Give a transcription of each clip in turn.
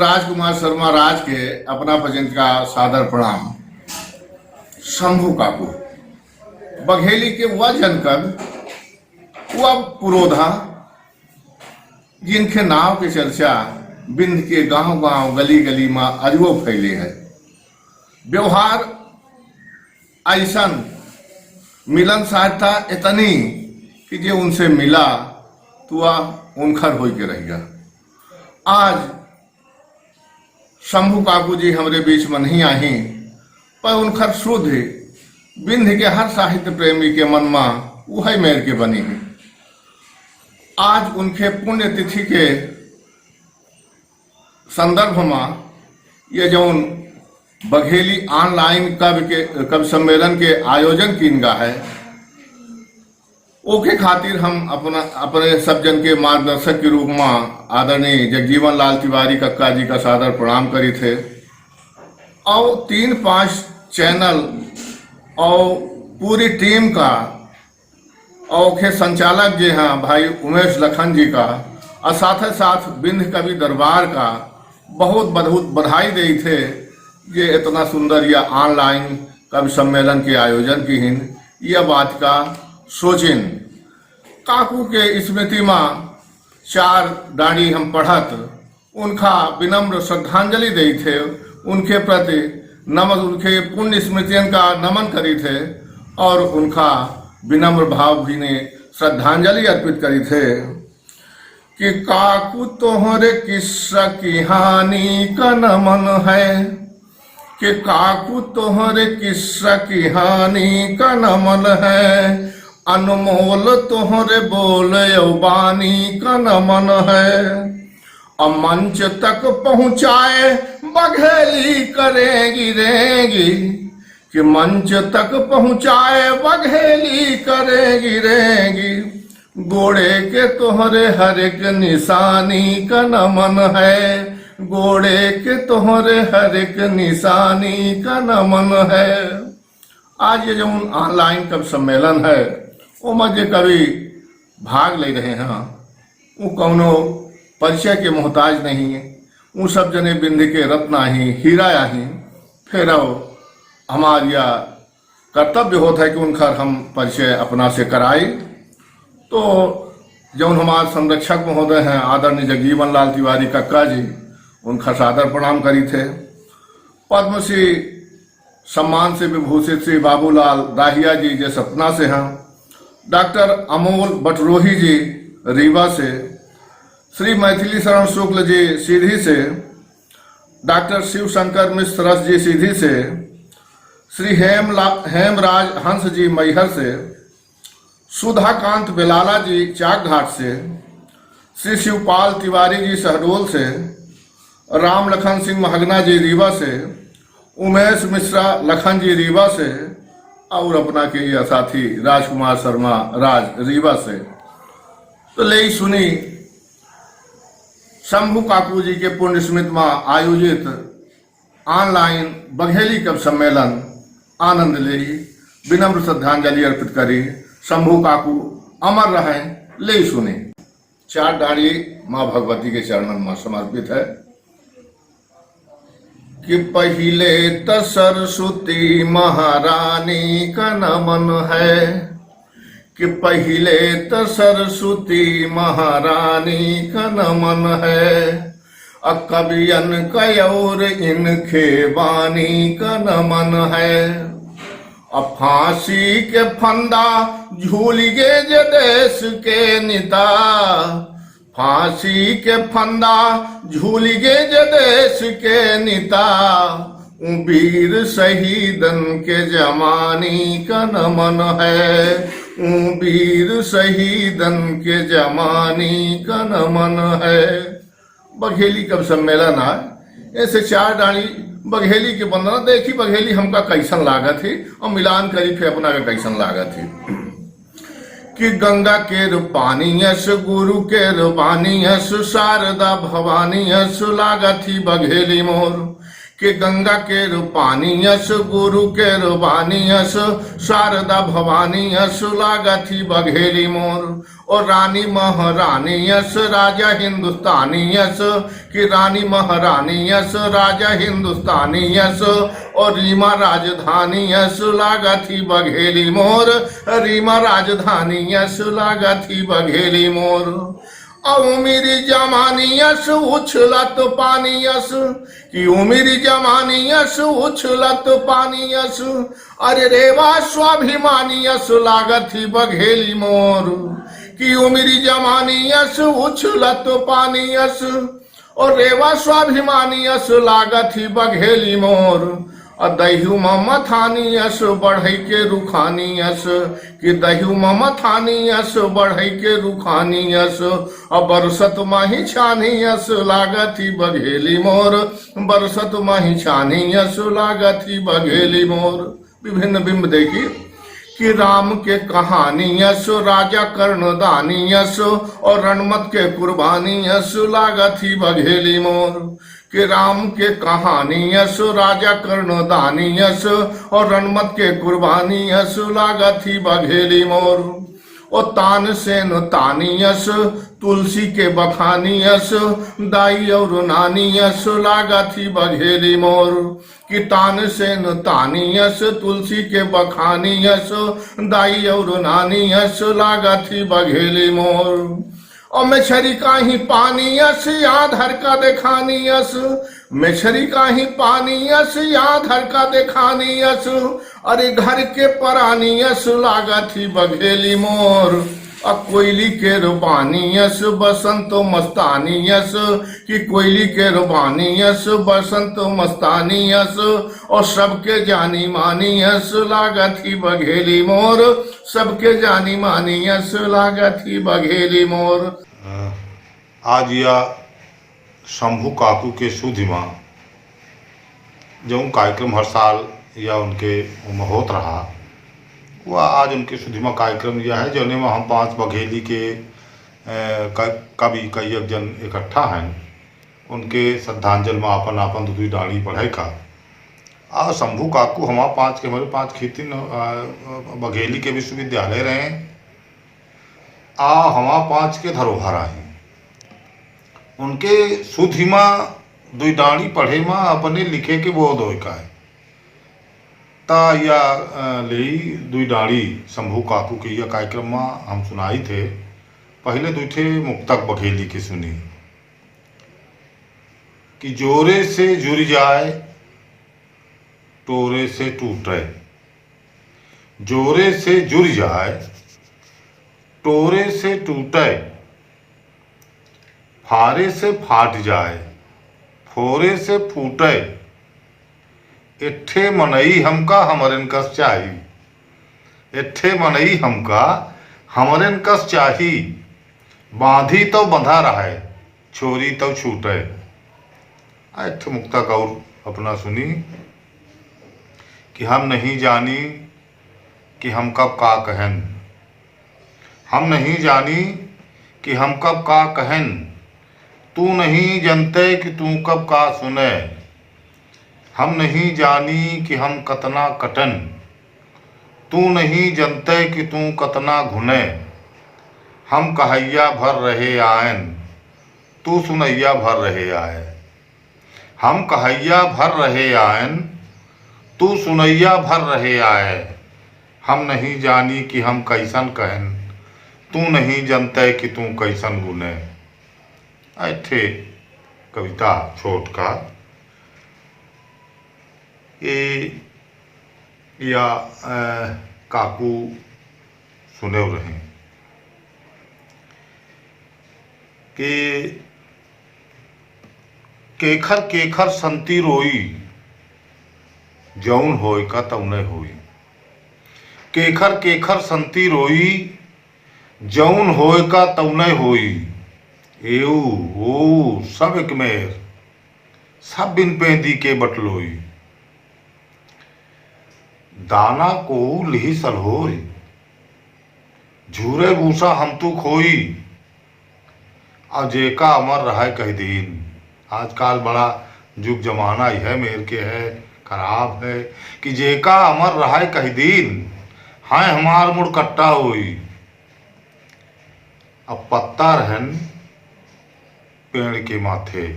राजकुमार शर्मा राज के अपना भजन का सादर प्रणाम। शंभू काकू बघेली के वह जनकव वह पुरोधा जिनके नाव के चर्चा बिंद के गांव गांव गली गली में अजबो फैले है। व्यवहार ऐसन मिलन सहायता इतनी कि जो उनसे मिला तो वह उनखर हो के रहेगा। आज शंभू काकू जी हमारे बीच में नहीं आई, पर उनखर शुद्ध बिंद के हर साहित्य प्रेमी के मन में वही मेर के बनी है। आज उनके पुण्यतिथि के संदर्भ में ये जो बघेली ऑनलाइन कवि सम्मेलन के आयोजन कीनगा है, ओके खातिर हम अपने सब जन के मार्गदर्शक के रूप में आदरणीय जगजीवन लाल तिवारी कक्का जी का सादर प्रणाम करी थे और 3-5 चैनल और पूरी टीम का और के संचालक जी हैं भाई उमेश लखन जी का और साथ ही साथ बिंद कवि दरबार का बहुत बहुत बधाई दी थे। ये इतना सुंदर या ऑनलाइन कवि सम्मेलन के आयोजन की हिन यह बात का सोचिन। काकू के स्मृति में 4 डाड़ी हम पढ़त उनका विनम्र श्रद्धांजलि दी थे, उनके प्रति उनके पुण्य स्मृतियों का नमन करी थे और उनका विनम्र भाव भी ने श्रद्धांजलि अर्पित करी थे कि काकू तोहरे किस्सा की हानि का नमन है, कि काकू तोहरे किस्सा की हानि का नमन है, अनमोल तोहरे बोल यौबानी का नमन है। अब मंच तक पहुंचाए बघेली करेगी रेगी, कि मंच तक पहुंचाए बघेली करेगी रेगी, गोड़े के तोहरे हर एक निशानी का नमन है, गोड़े के तोहरे हर एक निशानी का नमन है। आज ये जो ऑनलाइन कवि सम्मेलन है वो मध्य कवि भाग ले रहे हैं, वो कौनो परिचय के मोहताज नहीं है, वो सब जने बिंद के रत्न ही हीरा ही फिर हमारा कर्तव्य होता है कि उनका हम परिचय अपना से कराए। तो जो हमारे संरक्षक महोदय हैं आदरणीय जगजीवन लाल तिवारी कक्का जी, उनका सादर प्रणाम करी थे। पद्मश्री सम्मान से विभूषित श्री बाबूलाल दाहिया जी जो सतना से हैं, डॉक्टर अमोल बटरोही जी रीवा से, श्री मैथिली शरण शुक्ल जी सीधी से, डॉक्टर शिवशंकर मिश्र रस जी सीधी से, श्री हेमराज हंस जी मैहर से, सुधाकांत बेलाला जी चाक घाट से, श्री शिवपाल तिवारी जी शहडोल से, राम लखन सिंह महगना जी रीवा से, उमेश मिश्रा लखन जी रीवा से और अपना के यह साथी राजकुमार शर्मा राज रीवा से। तो ले सुनी शंभू काकू जी के पुण्य स्मृति में आयोजित ऑनलाइन बघेली कवि सम्मेलन आनंद ले विनम्र श्रद्धांजलि अर्पित करी। शंभू काकू अमर रहे, ले सुने। 4 डाड़ी माँ भगवती के चरणन में समर्पित है कि पहिले त सरस्वती महारानी का नमन है, कि पहिले त सरस्वती महारानी का नमन है, कवियन कयोर इनके वाणी का नमन है। अब फांसी के फंदा झूल गे जे देश के निता, फांसी के फंदा झूल गे जे देश के निता, वीर शहीदन के जमानी का नमन है, वीर शहीदन के जमानी का नमन है। बघेली कवि सम्मेलन है, ऐसे 4 डाली बघेली के वंदना देखी। बघेली हमका कैसन लागत है और मिलान करी फिर अपना का कैसन लागत है कि गंगा के रूपानी यश, गुरु के रूपानी यश, शारदा भवानी यश लागत ही बघेली मोर, कि गंगा के रूपानी यस गुरु के रूबानी यस शारदा भवानी यस लागथी बघेली मोर। और रानी महारानी यस राजा हिंदुस्तानी यस कि रानी महारानी यस राजा हिंदुस्तानी यस। और रीमा राजधानी यस लागथी बघेली मोर, रीमा राजधानी यस लागथी बघेली मोर। उमिरी जमानी यस उछलत पानी यस कि उमिरी जमानी यस उछलत पानी यस। अरे रेवा स्वाभिमानी यस लागथी बघेली मोर कि उमिरी जमानी यस उछलत पानी यस। और रेवा स्वाभिमानी यस लागथी बघेली मोर। दहयू मथानी यस बढ़ई के रुखानी यस कि दहयू मथानी यस बढ़ई के रुखानी यस। बरसत माही छानी यस लागथी बघेली मोर, बरसत माही छानी यस लागथी बघेली मोर। विभिन्न बिंब देखिए कि राम के कहानी यस राजा कर्णदानी यस। और रणमत के कुर्बानी यस लागथी बघेली मोर। कि राम के कहानी यस राजा कर्णदानी यस। और रणमत के कुर्बानी यस लागथी बघेली मोर। और तान सेन तानी यस तुलसी के बखानी यस दाई और नानी यस लागथी बघेली मोर। कि तान सेन तानी यस तुलसी के बखानी यस दाई और नानी यस लागथी बघेली मोर। और मेछरी का ही पानी यस आधर का देखानी यस, मेछरी का ही पानी यस आधर का देखानी यस। अरे घर के परानी यस लागथी बघेली मोर। कोयली के रूपानी यस बसंत मस्तानी यस कि कोयली के रूपानी यस बसंत मस्तानी यस। और सबके जानी मानी यस लागथी बघेली मोर, सबके जानी मानी यस लागथी बघेली मोर। आज या शंभू काकू के सुधिमा जो कार्यक्रम हर साल या उनके होत रहा, वह आज उनके सुधिमा कार्यक्रम यह है जो में हम 5 बघेली के कवि कईक जन इकट्ठा हैं। उनके श्रद्धांजल में आपन आपन दूधी डाली पढ़ाई का आ शंभू काकू हमारा 5 के हमारे 5 खेती बघेली के विश्वविद्यालय रहे आ हमारा 5 के धरोहर हैं। उनके सुधिमा दुई डाणी पढ़े में अपने लिखे के बोध हो का है ता या ले दुई डाणी शंभू काकू के यह कार्यक्रम में हम सुनाई थे। पहले दूठे मुक्तक बघेली के सुनी कि जोरे से जुड़ जाए टोरे से टूटे, जोरे से जुड़ जाए टोरे से टूटे, फारे से फाट जाए फोरे से फूटे। इट्ठे मनई हमका हमरन कस चाही, इट्ठे मनई हमका हमरन कस चाही। बांधी तो बंधा रहे छोरी तो छूटे। इट्ठे मुक्तक और अपना सुनी कि हम नहीं जानी कि हम कब का कहन, हम नहीं जानी कि हम कब का कहन। तू नहीं जानते कि तू कब का सुने, हम नहीं जानी कि हम कतना कटन। तू नहीं जानते कि तू कतना घुने, हम कहैया भर रहे आयन तू सुनैया भर रहे आए। हम कहैया भर रहे आयन तू सुनैया भर रहे आए। हम नहीं जानी कि हम कैसन कहन, तू नहीं जानते कि तू कैसन गुने। ऐठे कविता छोट का ये या काकू सुने रहे कि केखर केखर संती रोई जौन होय का तौने होई। केखर केखर संती रोई जौन होय का तौने होई। एऊ ओ सब एक मेर सब बिन पेंदी के बटलोई। दाना को लिही सलहोई झूरे भूसा हम तू खोई। और जेका अमर रहा कई दिन। आजकल बड़ा जुग जमाना यह मेर के है खराब है कि जेका अमर रहा कही दिन हाय हमार मुड़ कट्टा हुई। अब पत्ता रहन पेड़ के माथे,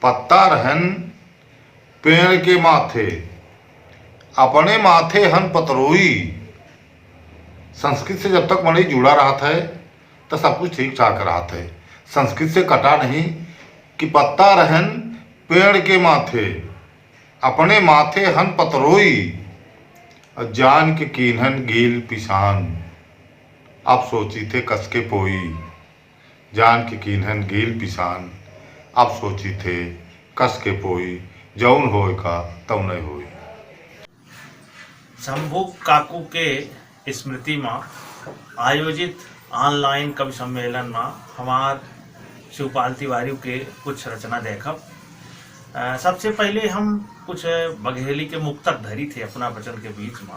पत्ता रहन पेड़ के माथे, अपने माथे हन पतरोई। संस्कृत से जब तक मणि जुड़ा रहा था तो सब कुछ ठीक ठाक रहा था। संस्कृत से कटा नहीं कि पत्ता रहन पेड़ के माथे, अपने माथे हन पतरोई, जान के कीन्हन गील पिसान। अब सोची थे कस के पोई, जान के कीन्हन गील पिसान। अब सोची थे कस के पोई, जौन होय का तौ नहीं होई। शंभू काकू के स्मृति में आयोजित ऑनलाइन कवि सम्मेलन में हमार शिवपाल तिवारी के कुछ रचना देखब। सबसे पहले हम कुछ बघेली के मुक्तक धरी थे अपना वचन के बीच में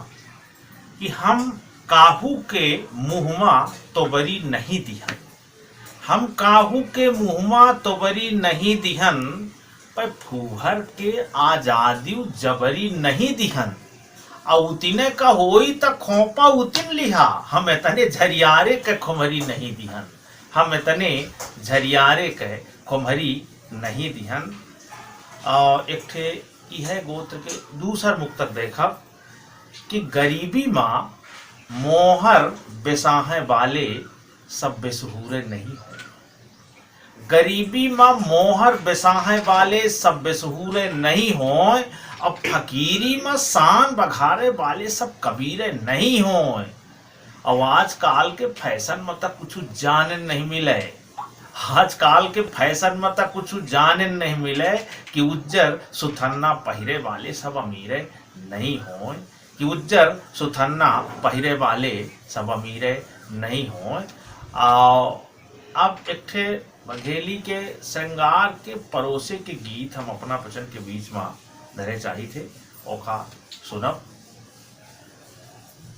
कि हम काहू के मुँहमा तो बरी नहीं दिहन, हम काहू के मुँहमा तो बरी नहीं दिहन, पर फूहर के आजादी जबरी नहीं दिहन। उतने का होई त खोपा उतिन लिहा, हम तने झरियारे के खुमरी नहीं दिहन, हम तने झरियारे के खुमरी नहीं दिहन। और एक ठे यह गोत्र के दूसर मुक्तक देखा कि गरीबी माँ मोहर बेसाहे वाले सब बेसहूरे नहीं हो, गरीबी माँ मोहर बेसाहे वाले सब बेसहूरे नहीं हो, अब फकीरी में शान बघारे वाले सब कबीरे नहीं हो। और आजकल के फैशन में तो कुछ जाने नहीं मिले, आजकल के फैशन में तो कुछ जाने नहीं मिले कि उज्जर सुथन्ना पहिरे वाले सब अमीरे नहीं हो, कि उज्जर सुथन्ना पहिरे वाले सब अमीरे नहीं हो। अब एक ठे बघेली के श्रृंगार के परोसे के गीत हम अपना वचन के बीच में धरे चाही थे। ओखा सुनब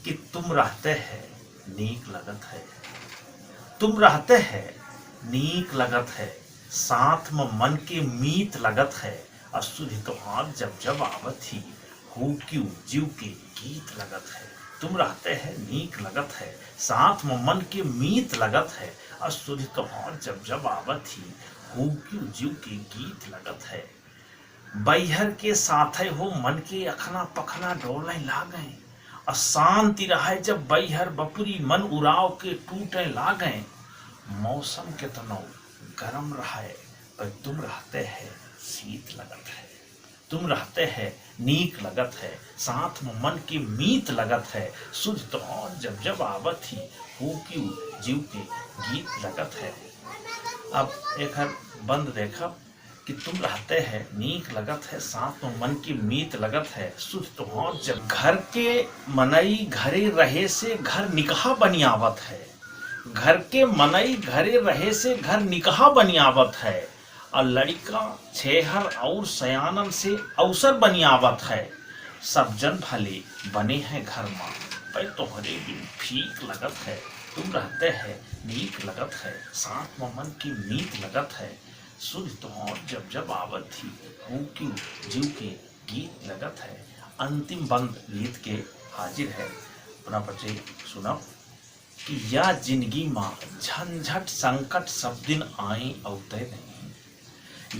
कि तुम रहते हैं नीक लगत है, तुम रहते हैं नीक लगत है, साथ में मन के मीत लगत है, असुधि तोहार जब जब आवत ही हो क्यों जीव के गीत लगत है। तुम रहते हैं नीक लगत है, साथ में मन के मीत लगत है, असुधि तोहार जब जब आवत ही हो क्यों जीव के गीत लगत है। बैहर के साथ हो मन के अखना पखना डोले लागे, अशांति रहे जब बैहर बपुरी मन उड़ाव के टूटे लागे। मौसम के तनौ गर्म रहे पर तुम रहते हैं शीत लगत है, तुम रहते हैं नीक लगत है, साथ में मन की मीत लगत है, सुध तो जब जब आवत ही हो क्यों जीव के गीत लगत है। अब एक हर बंद देखा कि तुम रहते हैं नीक लगत है, साथ में मन की मीत लगत है, सुध तो जब घर के मनई घरे रहे से घर निकाह बनियावत है, घर के मनई घरे रहे से घर निकाह बनियावत है, और लड़का छेहर और सयानन से अवसर बनियावत है। सब जन भले बने हैं घर में पर तोहरे बिन फीक लगत है, तुम रहते हैं नीक लगत है, साथ में मन की मीत लगत है, सुध तो जब जब आवत थी हो क्यों जीव के गीत लगत है। अंतिम बंद गीत के हाजिर है अपना बच्चे सुनब कि या जिंदगी माँ झंझट संकट सब दिन आए अवते नहीं,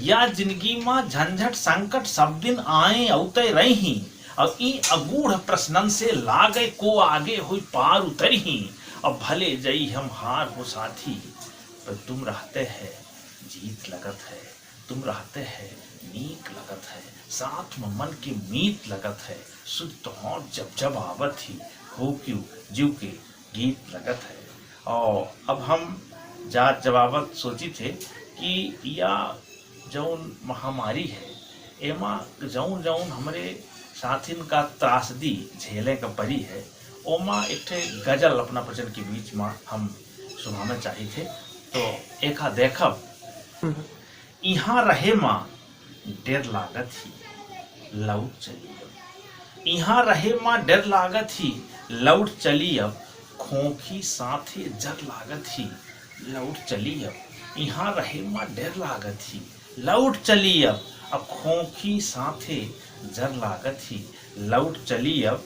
या जिंदगी माँ झंझट संकट सब दिन आए अवते रही, और ई अगूढ़ प्रश्नन से लागे को आगे हुई पार उतरही, अब भले जई हम हार हो साथी पर तुम रहते हैं जीत लगत है, तुम रहते हैं नीक लगत है, साथ में मन की मीत लगत है, सुध तो जब जब आवत ही हो क्यों जीव के गीत लगत है। और अब हम जात जवाबत सोची थे कि या जौन महामारी है एमा जौन जौन हमारे साथिन का त्रासदी झेले का परी है, ओमा एक ठे गजल अपना वचन के बीच में हम सुनाना चाहिए थे। तो एका देखब यहाँ रहे माँ डर लागत ही लौट चली अब, यहाँ रहे माँ डर लागत ही लौट चली अब, खोखी साथे जर लागत ही लौट चली अब, यहाँ रहे माँ डर लागत ही लौट चली अब खोखी साथे जर लागत ही लौट चली अब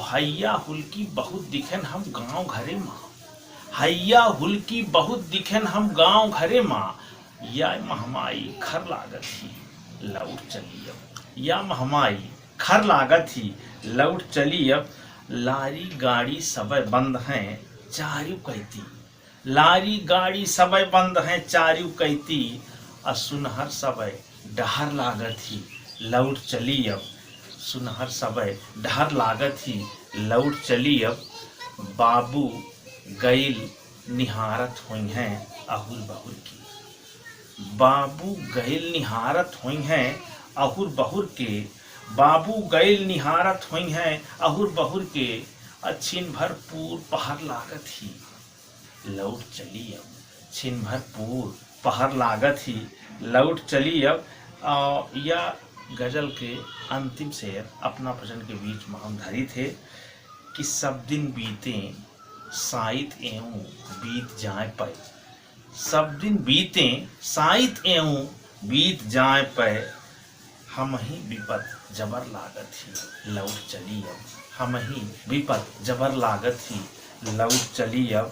हैया हुल्की बहुत दिखन हम गांव घरे माँ, हैया हुल्की बहुत दिखन हम गांव घरे माँ, या महमाई खर लागत ही लौट चली अब, या महमाई खर लागत ही लौट चली अब। लारी गाड़ी सबे बंद हैं चारियों कहती, लारी गाड़ी सबे बंद हैं चारियों कहती, सुनहर सबे डहर लागत ही लौट चली अब, सुनहर सबे डहर लागत ही लौट चली अब। बाबू गैल निहारत हुई हैं अहुर बहुर की, बाबू गैल निहारत हुई हैं अहुर बहुर के, बाबू गैल निहारत हुई हैं अहुर बहुर के, छिन भरपूर पहर लागत ही लौट चली अब, छिन भरपूर पहर लागत ही लौट चली अब। यह गजल के अंतिम शेर अपना भजन के बीच में हम धरी थे कि सब दिन बीते साइत एवं बीत जाए पे, सब दिन बीते साइत एवं बीत जाए पे, हम ही विपत जबर लागत ही लौट चली अब, हम ही विपत जबर लागत ही लौट चली अब,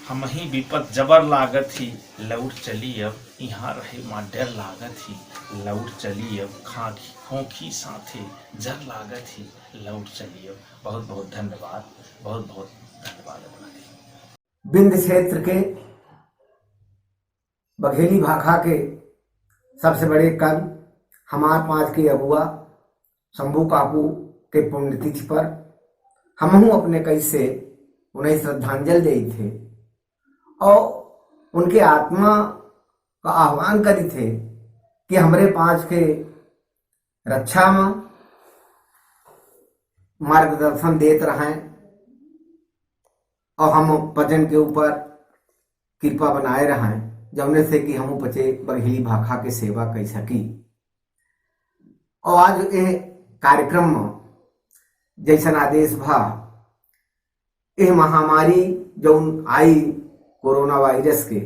हम ही विपत जबर लागत ही लौट चली अब। यहाँ रहे माँ डर लागत ही लौट चली अब, खाकी खोखी साथे जर लागत ही लौट चली अब। बहुत बहुत धन्यवाद, बहुत बहुत धन्यवाद अपना दी। बिंद क्षेत्र के बघेली भाखा के सबसे बड़े कवि हमार पांच के अगुआ शंभू काकू के पुण्यतिथि पर हमहू अपने कैसे उन्हें श्रद्धांजलि दी थे और उनके आत्मा का आह्वान करी थे कि हमरे पांच के रक्षा में मार्गदर्शन देते रहें और हम भजन के ऊपर कृपा बनाए रहें, जौने से कि हम बचे बघेली भाखा के सेवा कर सकी। और आज ये कार्यक्रम में जैसन आदेश भा, यह महामारी जो आई कोरोना वायरस के,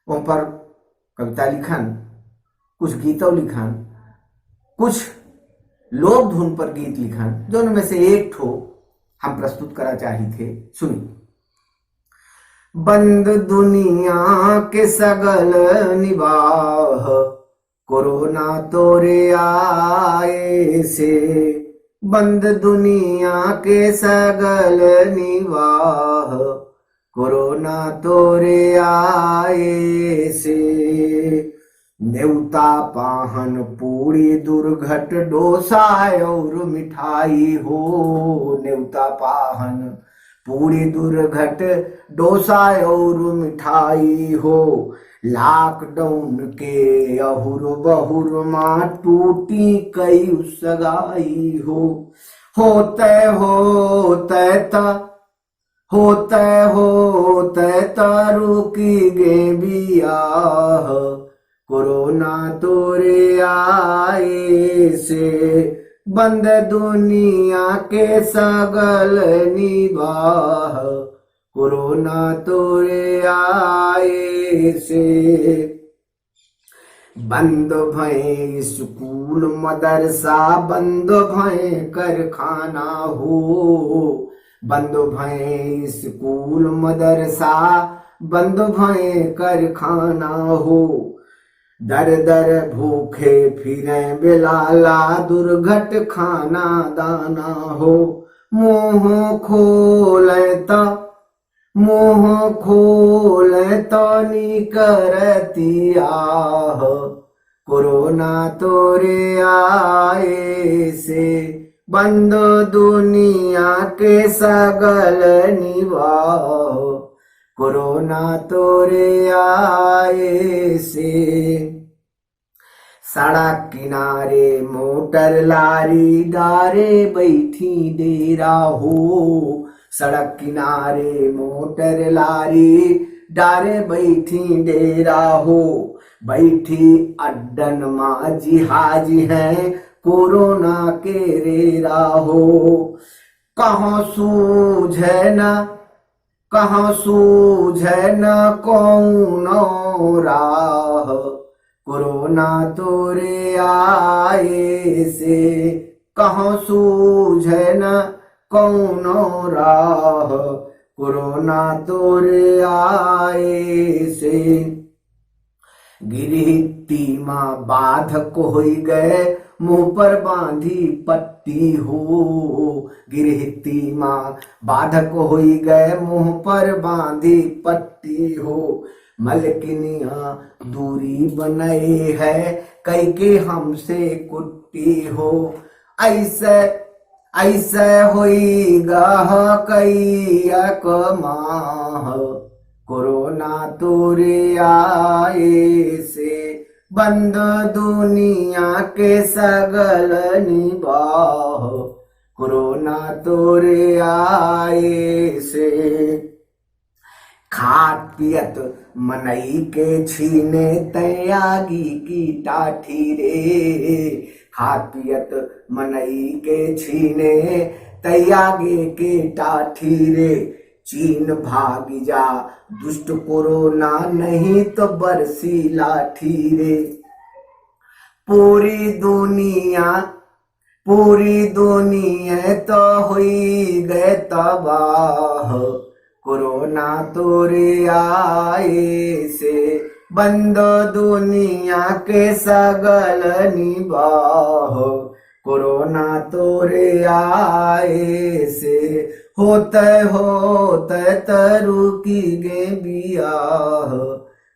उन पर कविता लिखन, कुछ गीतों लिखन, कुछ लोक धुन पर गीत लिखन, जो उनमें से एक ठो हम प्रस्तुत करा चाही थे। सुनी। बंद दुनिया के सगल निवाह, कोरोना तोरे आए से, बंद दुनिया के सगल निवाह, कोरोना तोरे आए से, न्योता पाहन पूरी दुर्घट डोसा और मिठाई हो, न्योता पाहन पूरी दुर्घट डोसा और मिठाई हो, लॉकडाउन के अहुर बहुर माँ टूटी कई सगाई हो, होते रुकी गे बियाह, कोरोना तोरे आए से, बंद दुनिया के सगल निवाह, कोरोना तोरे आए से, बंद भय स्कूल मदरसा, बंद भय कारखाना हो, बंद भय स्कूल मदरसा, बंद भय कारखाना हो, दर दर भूखे फिरे बेलाला, दुर्घट खाना दाना हो, मुँह खोले तो निकरती आह, कोरोना तोरे आए से, बंद दुनिया के सगल निवाह, कोरोना तोरे आए से, सड़क किनारे मोटर लारी डारे बैठी डेरा हो, सड़क किनारे मोटर लारी डारे बैठी डेरा हो, बैठी अड्डन माँ जिहाजी है कोरोना के रेरा हो, कहाँ सूझे न कौनो राह, कोरोना तोरे आए से कहाँ सूझे न कौनो राह, कोरोना तोरे आए से गिरहिती माँ बाधक हो गए, मुंह पर बांधी पट्टी हो। गिरहिती माँ बाधक हो गए, मुंह पर बांधी पट्टी हो। मलकिनिया दूरी बनाए है, कई के हमसे कुट्टी हो। ऐसे ऐसे होइगा कई माह, कोरोना तोरे आए से बंद दुनिया के सगल निबाह, कोरोना तोरे आए से खात पियत मनई के छीने त्यागी की टाठी रे। खात पियत मनई के छीने त्यागे के टाठी रे। चीन भाग जा दुष्ट कोरोना, नहीं तो बरसी लाठी रे। पूरी दुनिया तो हुई गए तबाह, कोरोना तोरे आए से बंद दुनिया के सगल निबाह, कोरोना तोरे आए से होते तरु की गे बियाह,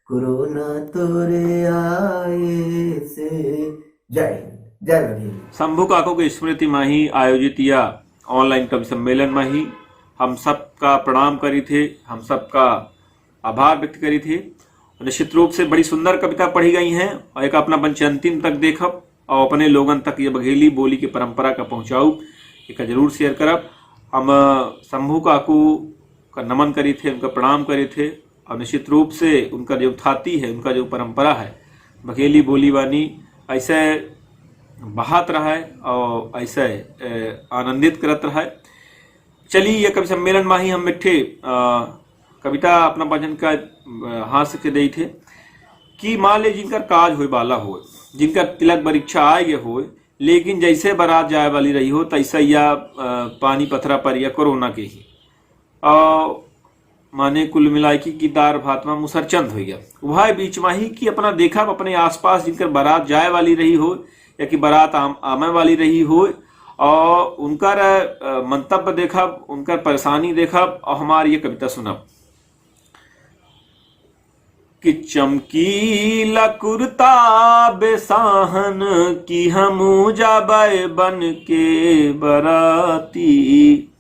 कोरोना तोरे आए से। जय हिंद, जय भीम। शंभू काको के स्मृति में ही आयोजित या ऑनलाइन कवि सम्मेलन में ही हम सबका प्रणाम करी थे, हम सबका आभार व्यक्त करी थे। निश्चित रूप से बड़ी सुंदर कविता पढ़ी गई हैं और एक अपना पंच अंतिम तक देखब और अपने लोगन तक ये बघेली बोली की परंपरा का पहुंचाऊ एक जरूर शेयर करब। हम शंभू काकू का नमन करी थे, उनका प्रणाम करे थे और निश्चित रूप से उनका जो थाती है, उनका जो परंपरा है बघेली बोली वानी ऐसे बहात रहा है और ऐसे आनंदित करत रहा है। चलिए ये कवि सम्मेलन में ही हम मिठे कविता अपना वचन का हाथ से दे थे कि मान ले जिनका काज होए वाला हो, जिनका तिलक परीक्षा आए हो, लेकिन जैसे बारात जाए वाली रही हो तैसा या पानी पथरा पर या कोरोना के ही और माने कुल मिलाए की दार भात में मुसरचंद हो गया। वह बीच में ही कि अपना देखा अपने आसपास जिनकर बारात जाए वाली रही हो या कि बारात आने वाली रही हो और उनका मंतव्य देखा, उनका परेशानी देखा और हमारी ये कविता सुना कि चमकीला कुर्ता बेसाहन की हमू जाबे बन के बराती।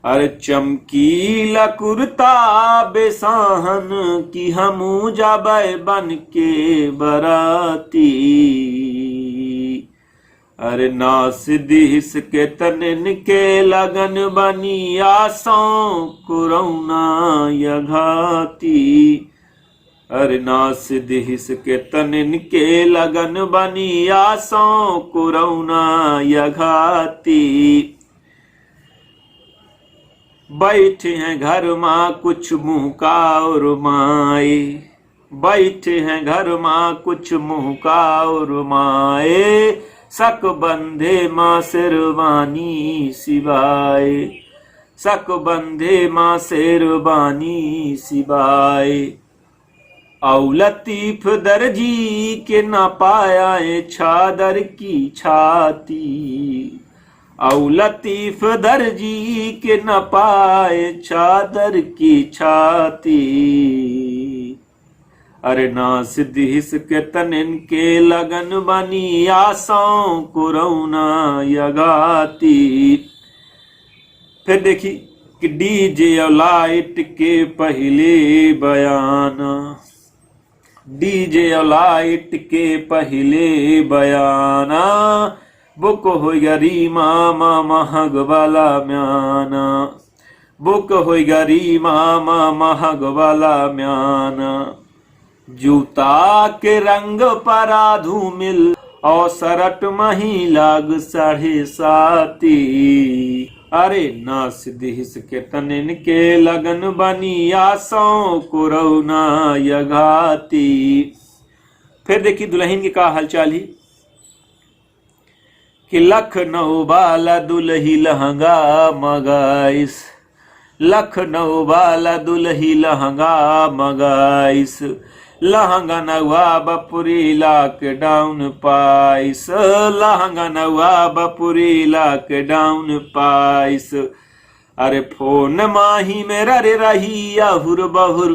अरे चमकीला कुर्ता बेसाहन की हमू जाबे बन के बराती। अरे नास दिस के तनन के लगन बनी आसों कोरोना यघाती। अरे नास दिस के तनन के लगन बनी आसों कोरोना यघाती। बैठे हैं घर माँ कुछ मुँह का और माए, बैठे हैं घर माँ कुछ मुँह का और माए। सक बंधे माँ शेरवानी सिवाय, सक बंधे माँ शेरवानी सिवाय। औ लतीफ दर्जी के ना पाया छादर की छाती। औ लतीफ दर्जी के न पाए चादर की छाती। अरे नास दिस के तनन के लगन बनी आसों कोरोना यगाती। फिर देखी कि डीजे और लाइट के पहले बयाना, डीजे और लाइट के पहले बयाना। बुक हो गरी मामा महग वाला म्याना, बुक हो गरी मामा महग वाला म्याना। जूता के रंग पर आधू मिल और सरट मही लाग 7:30। अरे नास दिस के तनन के लगन बनी आसों कोरोना यघाती। फिर देखिए दुल्हन के का हालचाल ही कि लखनऊ वाला दुल्ही लहंगा मगाइस, लखनऊ वाला दुल्ही लहंगा मगाइस, लहंगा नवा बपुरी लॉकडाउन पाइस, लहंगा नवा बपुरी लॉकडाउन पाइस। अरे फोन माही मेरा रे रही अहुर बहुर,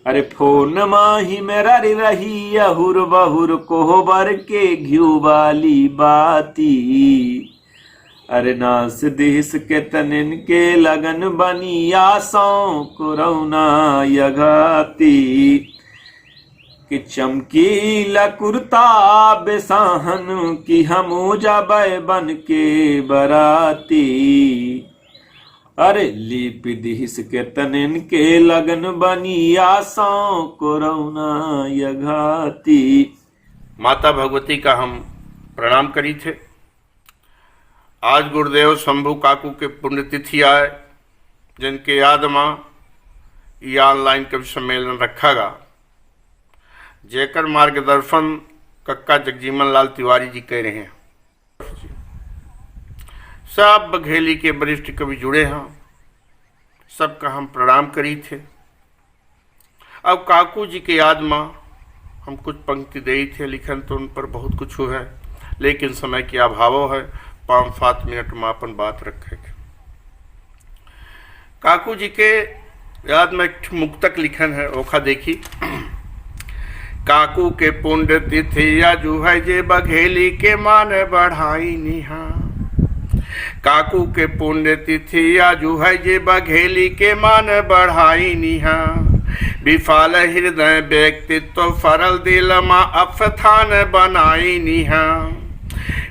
अरे फोन माही मेरा रे रही अहुर बहुर कोहबर के घ्यू वाली बाती। अरे नास देश के तनिन के लगन बनी आसों कोरोना यघाती कि चमकीला कुर्ता बेसाहन की हमू जाबे बन के बराती। अरे लिप दिस के तनिन के लगन बनी आसों कोरोना यघाती। माता भगवती का हम प्रणाम करी थे। आज गुरुदेव शंभू काकू के पुण्यतिथि आए, जिनके याद में ये ऑनलाइन कवि सम्मेलन रखा, जेकर मार्गदर्शन कक्का जगजीवन लाल तिवारी जी कह रहे हैं। सब बघेली के वरिष्ठ कवि जुड़े हैं, सबका हम प्रणाम करी थे। अब काकू जी के याद में हम कुछ पंक्ति दे थे, लिखन तो उन पर बहुत कुछ हुआ है, लेकिन समय की अभाव है। 5-7 मिनट में अपन बात रखे। काकू जी के याद में एक मुक्तक लिखन है, ओखा देखी। काकू के पुण्य तिथि आजू है जे बघेली के मान बढ़ाई निहा। काकू के पुण्य तिथि आजू है जे बघेली के मान बढ़ाई निहा। विफाल हृदय व्यक्तित्व फरल दिल मा अफथान बनाई निहा।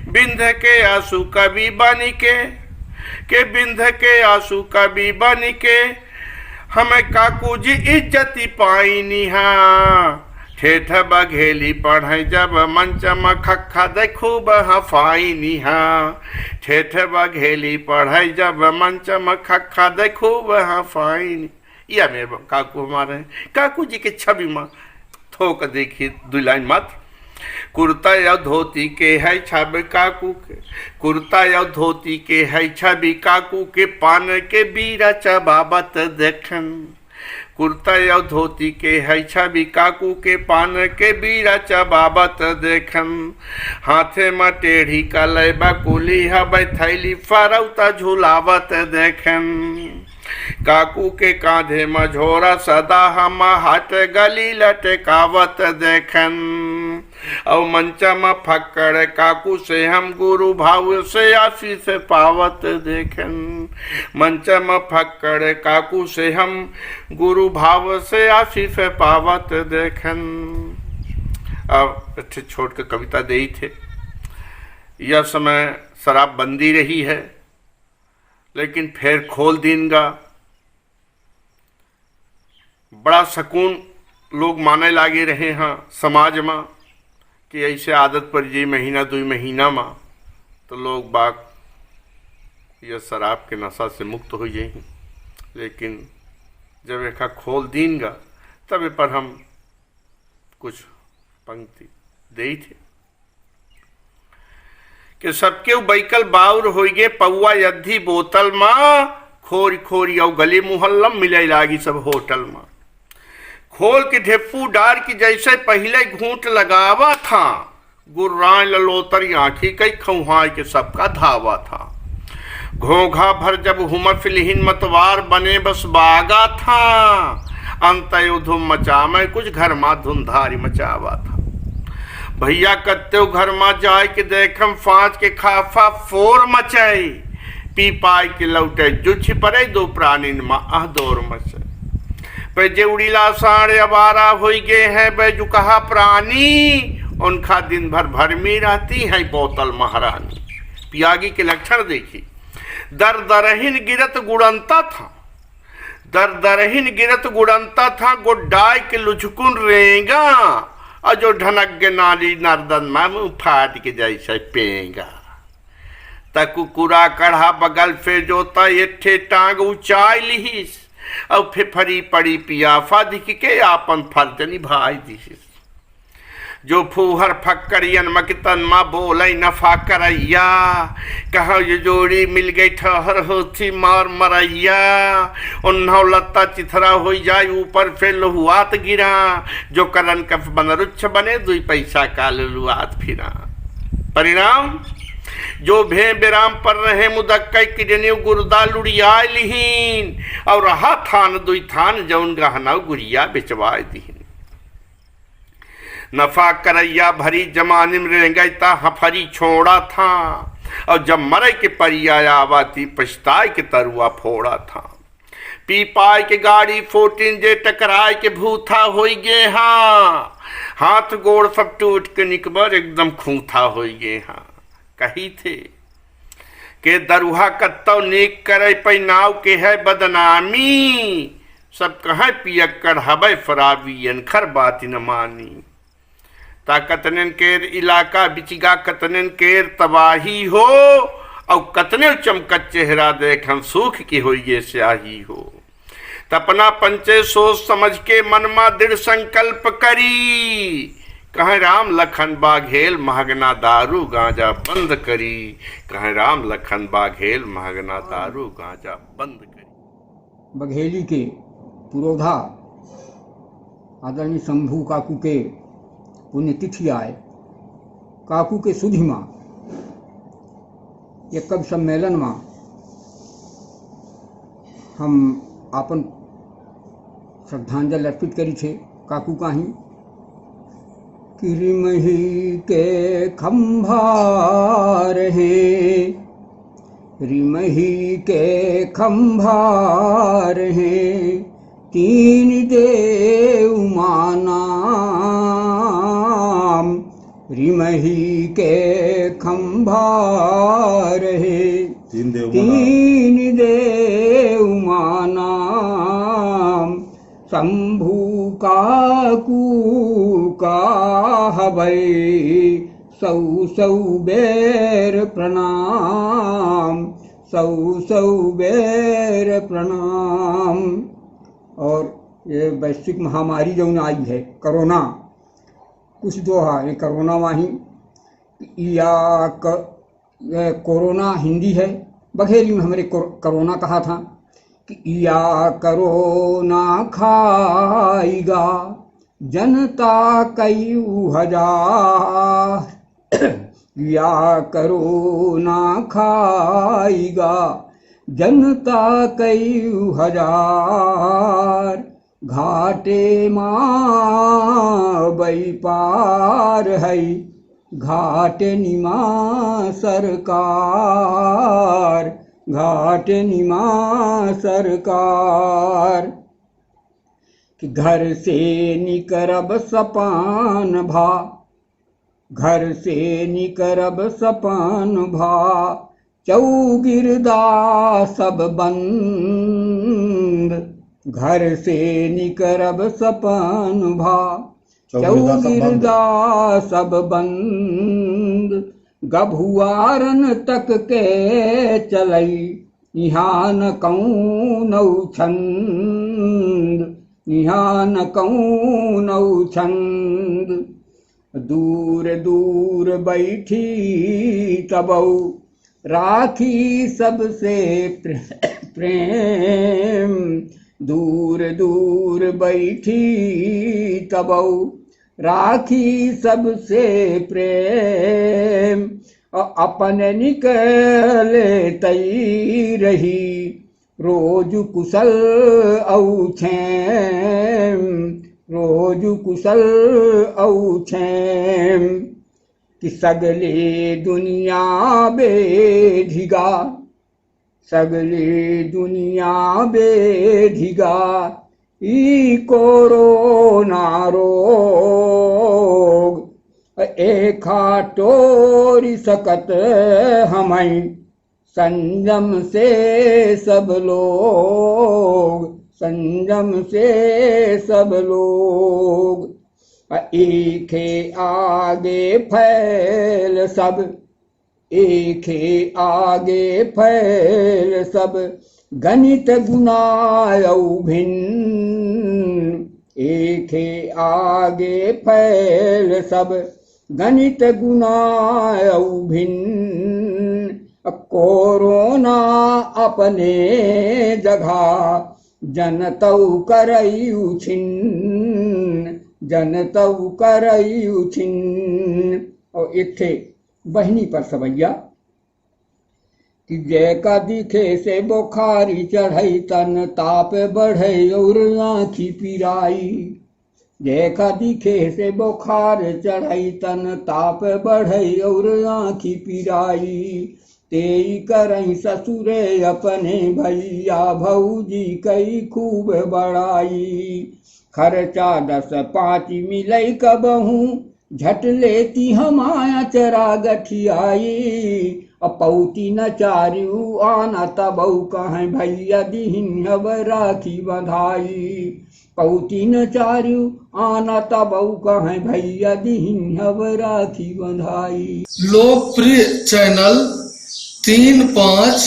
बिंध के आंसू कवि बन के बिंध के आंसू कवि बन के हमें काकू जी इज्जती पाई निहा। ठेठ बघेली पढ़े जब मंच में खखा दे खूब हफाई निहा। ठेठ बघेली पढ़े जब मंच में खखा दे खूब हफाई। या मेरे काकू हमारे काकू जी के छवि में थोक देखिए 2 लाइन मत। कुर्ता या धोती के है छवि काकू के, कुर्ता या धोती के है छवि काकू के पान के बीरा चबाबत देखन। कुर्ता या धोती के है छवि काकू के पान के बीरा चबाबत देखन। हाथे में टेढ़ी कलय बकुली हबै थैली फरौता झुलावत देखन। काकू के कांधे में झोरा सदा हम हाथ गली लटकावत देखन। और मंचा में फक्कड़ काकू से हम गुरु भाव से आशीष पावत देखन। मंचा में फक्कड़ काकू से हम गुरु भाव से आशीष पावत देखन। अब अच्छे छोड़ के कविता दे थे। यह समय शराबबंदी रही है, लेकिन फिर खोल दीनगा। बड़ा सकून लोग माने लागे रहे हैं समाज में कि ऐसे आदत पर जी 1-2 महीना में तो लोग बाग यह शराब के नशा से मुक्त हो जाए। लेकिन जब एक खोल दीनगा तब ए पर हम कुछ पंक्ति दे थे कि सबके बैकल बाउर हो गए पौआ यद्धि बोतल में। खोरी खोरी और गली मुहल्लम मिले लागी सब होटल में। खोल के ढेपू डार की जैसे पहले घूंट लगावा था। गुर्रां ललोतरी आँखी कई खौहाई के सबका धावा था। घोंघा भर जब हुमर फिलहीन मतवार बने बस बागा था। अंतयो धुम मचा में कुछ घर मा धुंधारी मचावा था। भैया कत्ते घर मा जाए के देखम 5 के खाफा फोर मचाई। पी पाई के लौटे जुछ परे 2 प्राणीन मा दौर मचे। पे जे उड़ीला साढ़े अबारा हो गए हैं बेजुकहा प्राणी। उनका दिन भर भरमी रहती है बोतल महारानी। पियागी के लक्षण देखी। दर दरहीन गिरत गुड़ंता था। दर दरहीन गिरत गुड़ंता था। गुड्डाई के लुझकुन रेगा। और जो ढनक के नाली नर्दन में फाट के जैसे पेगा। तकुकुरा कढ़ा बगल फे जोता ये टांग ऊंचाई लिहिस। अब फिर फरी पड़ी पियाफा दिख के आपन फर्ज निभाई दिस। जो फूहर फक्करियन मकितन माँ बोले नफा करैया, कहा ये जोड़ी मिल गई ठहर होती मार मरैया, उन्हों लत्ता चिथरा हो जाए ऊपर फिर लहुआत गिरा, जो करन कफ बन रुच्छ बने दुई पैसा का लुआत फिरा। परिणाम जो भे बिराम पर रहे मुदक्कई किडनी गुर्दा लुड़िया लिहीन, और रहा थान दुई थान जौन गहना गुड़िया बेचवाए दीन। नफा करैया भरी जमाने में रह गई ता हफरी छोड़ा था, और जब मरे के परिया आवाती पछताए के तरुआ फोड़ा था। पी पाए के गाड़ी 14 जे टकराए के भूथा हो गे हाँ, हाथ गोड़ सब टूट के निकबर एकदम खूंथा हो गे हाँ। कही थे के दरुहा कत्तो नेक करे पैनाव के है बदनामी, सब कहे पियक्कड़ हबै फरावी अनखर बात न मानी। ता कतनन केर इलाका बिचिगा कतनन केर तबाही हो, और कतने चमकत चेहरा देख हम सूख की हो ये स्याही हो। तपना पंचे सोच समझ के मनमा दृढ़ संकल्प करी, कहे राम लखन बाघेल महगना दारू गांजा बंद करी, कहे राम लखन बाघेल महगना दारू गांजा बंद करी। बघेली के पुरोधा आदरणीय शंभू काकू के पुण्यतिथि आए, काकू के सुधी माँ ये कवि सम्मेलन में हम आपन श्रद्धांजलि अर्पित करी छे। काकू काही कि रिमही के खंभा रहे, रिमही के खंभा रहे, तीन देव माना, रिमही के खंभा रहे, तीन देव माना, शंभू काकू का हबै सौ सौ बेर प्रणाम, सौ सौ बेर प्रणाम। और ये वैश्विक महामारी जो आई है कोरोना, कुछ दो है कोरोना वाही या कोरोना हिंदी है, बघेली में हमारे कोरोना कहा था कि या कोरोना खाएगा जनता कई हजार, या कोरोना खाएगा जनता कई हजार, घाटे माँ बई पार है, घाटे निमा सरकार, घाटे निमा सरकार। कि घर से निकरब सपान भा, घर से निकरब सपान भा, चौगिरदा सब बंद, घर से निकरब सपान भा, चौगिरदा सब बंद, गभुआरन तक के चलई यहाँ न कौनौ छंद, यहाँ न कौनौ छंद, दूर दूर बैठी तबौ राखी सबसे प्रेम, दूर दूर बैठी तबौ राखी सबसे प्रेम, अपन निकले तई रही रोज कुशल औछेम, रोज कुशल औछेम। कि सगले दुनिया बेधिगा, सगले दुनिया बेधिगा, ई कोरोना रोग, एखा टोरी सकत हमें संयम से सब लोग, संयम से सब लोग। एक आगे फैल सब, एक आगे फैल सब, गणित गुना भिन्न, एक आगे फैल सब गणित गुना भिन्न। कोरोना अपने जगह जनतऊ करयु छिन्न, जनतऊ करयु छिन्न। और एक थे बहनी पर सवैया कि जय का दिखे से बुखारी चढ़ई तन ताप बढ़े और आँखी पिराई। जय का दिखे से बुखार चढ़ई तन ताप बढ़ई और आँखी पिराई। तेई करई ससुरे अपने भैया भौजी कई खूब बड़ाई। खर्चा 10-5 मिलई कबहू झट लेती हमाया चरा गठियाई। अपौती न चारियू आना तबऊ कहें भैया दीहिन अब राखी बंधाई। पौती न चारियू आना तबऊ कहें भैया दीहिन अब राखी बंधाई। लोकप्रिय चैनल 3-5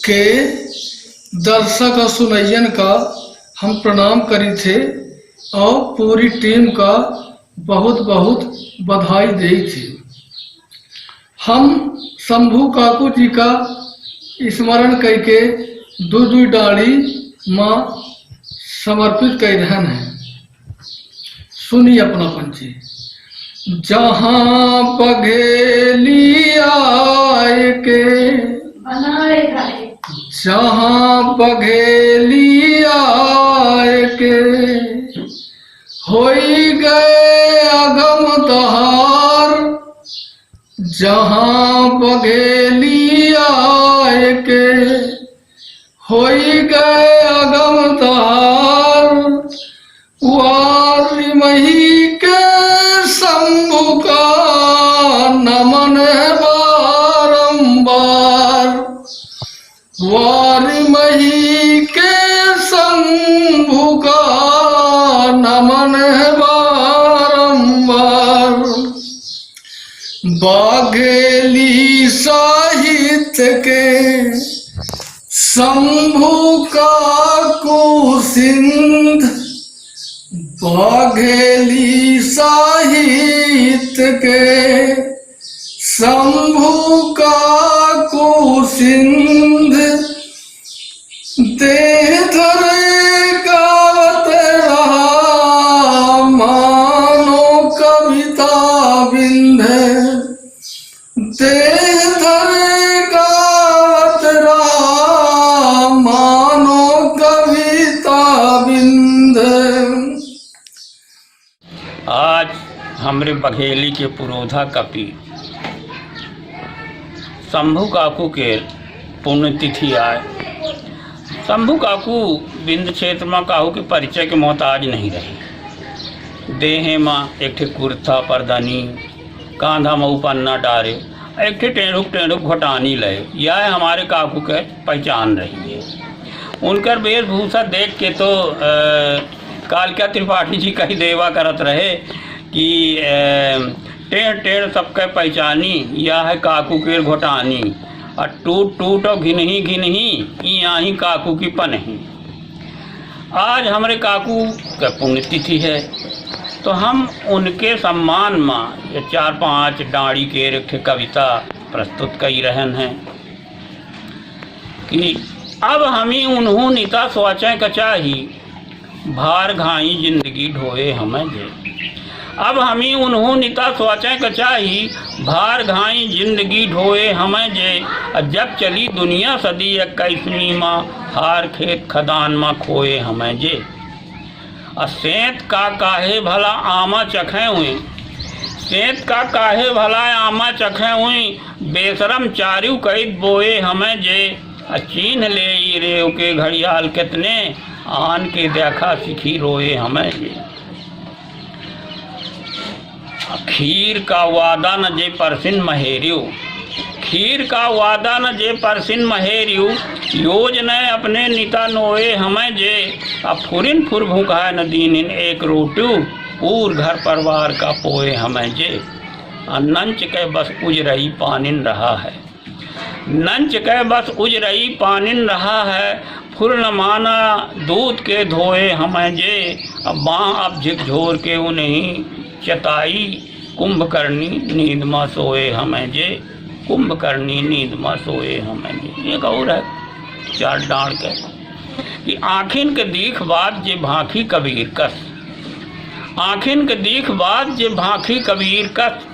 के दर्शक और सुनैयन का हम प्रणाम करी थे और पूरी टीम का बहुत बहुत बधाई दी थी। हम शंभू काकू जी का स्मरण करके दूध डाली माँ समर्पित कर रहन है। सुनिए अपना पंछी। जहाँ बघेली आए के जहाँ बघेली आए के होई गए अगम दहार। जहाँ बघेली आए के होई गए अगम दहार। वारी मही के शंभु का नमन है बारंबार। वारी मही के शंभु का नमन है बारंबार। बाघेली साहित्य के शंभु काकू सिंध। बाघेली साहित्य के शंभु काकू सिंध। देह धरे गावत रहा मानो कविता बिंद। देह धरे गावत रहा मानो कविता बिंद। आज हमरे बघेली के पुरोधा कपि शंभू काकू के पुण्यतिथि आए। शंभू काकू बिंद क्षेत्र में काहू के परिचय के मोहताज नहीं रहे। देहे में एक ठे कुर्ता परदानी, कांधा में उपन्ना डारे, एक ठे टेढ़ुक घोटानी लय, यह हमारे काकू के पहचान रही है। उनकर वेशभूषा देख के तो कालका त्रिपाठी जी कही देवा करत रहे कि टेढ़ सबके पहचानी, यह है काकू के घोटानी। और टूट और घिनही यहाँ ही काकू की पनही। आज हमारे काकू का पुण्यतिथि है तो हम उनके सम्मान में ये 4-5 डाँड़ी के एक कविता प्रस्तुत कई रहन हैं कि अब हमी उन्हों निता सोचें कचाही भार घाई जिंदगी ढोए हमें जे। अब हमी उन्हों निता सोचें कचाही भार घाई जिंदगी ढोए हमें जे। जब चली दुनिया सदी 21वीं माँ हार खेत खदान माँ खोए हमें जे। सेंत का काहे भला आमा चखें हुई, सेंत का काहे भला आमा चखें हुई। बेशरम चारियू कैद बोए हमें जे। चीन्ह ले रेव के घड़ियाल कितने आन के देखा सिखी रोए हमें जे। खीर का वादा न जे परसिन महेरियो, खीर का वादा न जे परसिन महेरियो। योजना अपने निता नोए हमें जे। अब फुरिन फुर भूखा न दीनिन एक रोटू, पूर घर परिवार का पोए हमें जे। नंच के बस उज रही पानिन रहा है, नंच के बस उज रही पानिन रहा है। खुर न माना दूध के धोए हमें जे, अब बाँ अब झिकझोर के उन्हीं चताई, कुंभकर्णी नींद में सोए हमें जे, कुंभकर्णी नींद में सोए हमें जे। एक और है 4 डांड के कि आखिन के दीख बात जे भांखी कबीर कस, आखिन के दीख बात जे भांखी कबीर कस,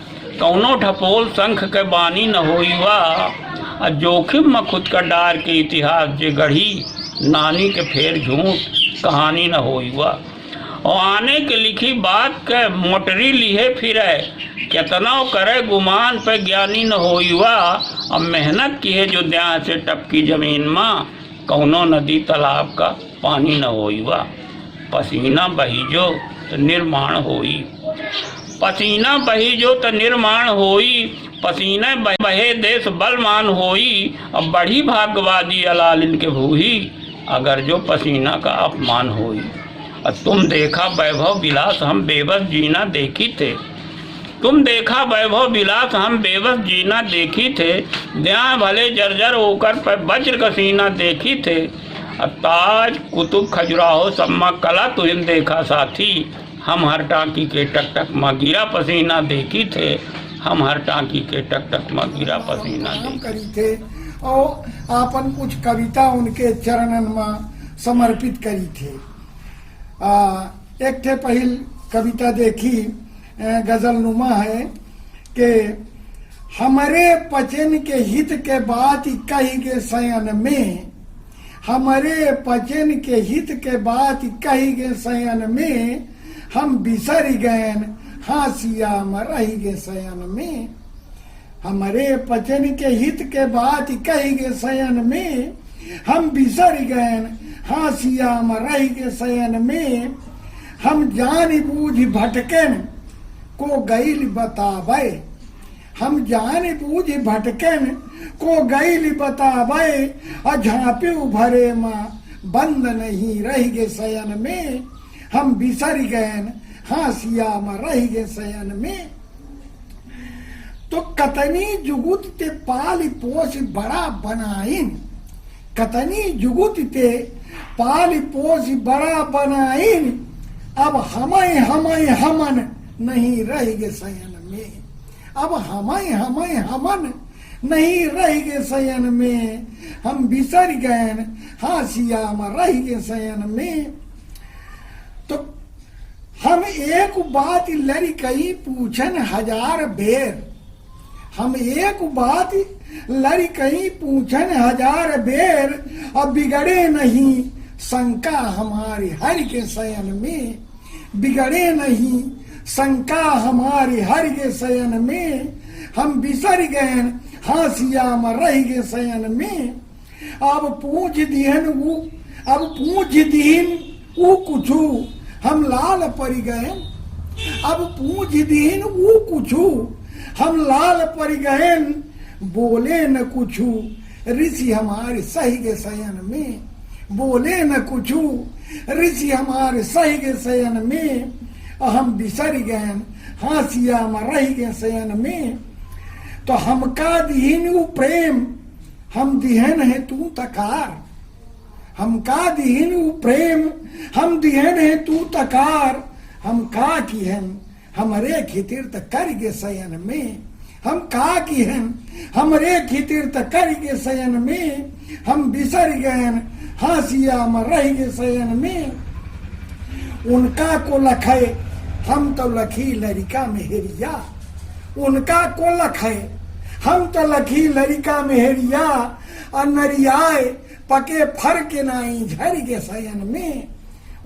कौनो ठपोल शंख के बानी न होईवा, और जोखिम में खुद का डार के इतिहास जे गढ़ी, नानी के फेर झूठ कहानी न होईवा। और आने के लिखी बात के मोटरी लिहे फिरे, कितना करे गुमान पे ज्ञानी न होईवा। अब मेहनत की है जो द्या से टपकी जमीन में, कौनो नदी तालाब का पानी न होईवा। पसीना बही जो तो निर्माण होई, पसीना बही जो तो निर्माण होई, पसीने बहे देश बलमान होई। अब बढ़ी भाग्यवादी अलाल इनके भूही, अगर जो पसीना का अपमान होई। और तुम देखा वैभव विलास हम बेबस जीना देखी थे, तुम देखा वैभव विलास हम बेबस जीना देखी थे, द्या भले जर्जर होकर पे वज्र का सीना देखी थे। ताज कुतुब खजुराहो सम्मा कला तुम देखा साथी, हम हर टाँकी के टक टक में गिरा पसीना देखी थे, हम हर टाँकी के टक टक में गिरा पसीना देखी करी थे। और आपन कुछ कविता उनके चरणन में समर्पित करी थे। एक थे पहल कविता देखी गजल नुमा है कि हमारे पचन के हित के बात कही गे शयन में, हमारे पचन के हित के बात कही गे शयन में, हम बिसर गयन हासिया में रही गे शयन में। हमारे पचन के हित के बात कही गे शयन में, हम बिसर गयन हासिया में रही गे शयन में। हम जान बूझ भटकन को गईल बतावे, हम जान बूझ भटकन को गईल बतावे, और झांपे उभरे माँ बंद नहीं रही गे शयन में। हम बिसर गयन हासिया में रही गे शयन में। तो कतनी जुगुत ते पाल पोष बड़ा बनाइन, कतनी जुगुत ते पाल पोष बड़ा बनाइन। अब हमें हमें हमन नहीं रही गे शयन में, अब हमें हमें हमन नहीं रही गे शयन में। हम बिसर गयन हासिया में रही गे शयन में। तो हम एक बात लड़कई पूछन 1000 बेर, हम एक बात लड़कई पूछन 1000 बेर, अब बिगड़े नहीं शंका हमारे हर के शयन में, बिगड़े नहीं शंका हमारे हर के शयन में। हम बिसर गयन हासिया में रह गे शयन में। अब पूछ दिहन वो, अब पूछ दिहन वो कुछू, हम लाल पड़ गए। अब पूछ दिहन वो कुछू, हम लाल पड़ गए। बोले न कुछू ऋषि हमारे सही गे शयन में, बोले न कुछू ऋषि हमारे सही गे शयन में। हम बिसर गए हासिया में रह गे शयन में। तो हमका दिहन वो प्रेम, हम दिहन है तू तकार, हमका दिहन वो प्रेम, हम दिहन है तू तकार। हम का किहन हमरे खितिर त कर गे शयन में, हम का किहन हमरे खितिर त कर गे शयन में। हम बिसर गयन हासिया में रह गे शयन में। उनका को लखे हम तो लखी लड़का मेहरिया, उनका को लखे हम तो लखी लड़का मेहरिया। अनरियाए पके फर के नाई झर गे शयन में।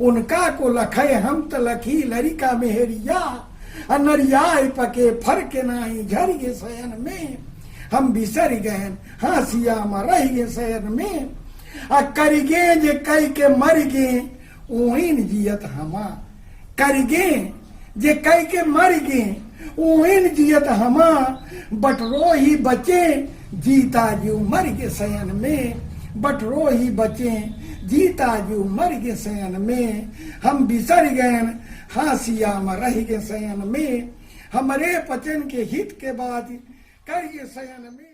उनका को लखे हम तो लखी लड़का मेहरिया, अनरियाए पके फर के नाई झर गे शयन में। हम बिसर गयन हासिया में रह गे शयन में। आ करिगे जे कई के मर गे ओहिन जियत हमा, करिगे जे कई के मर गे ओहिन जियत हमा। बटरो ही बचे जीता जो मर गे शयन में, बटरो ही बचे जीता जो मर गे शयन में। हम बिसर गयन हासिया में रह गे शयन में। हमरे पचन के हित के बाद कर गे शयन में।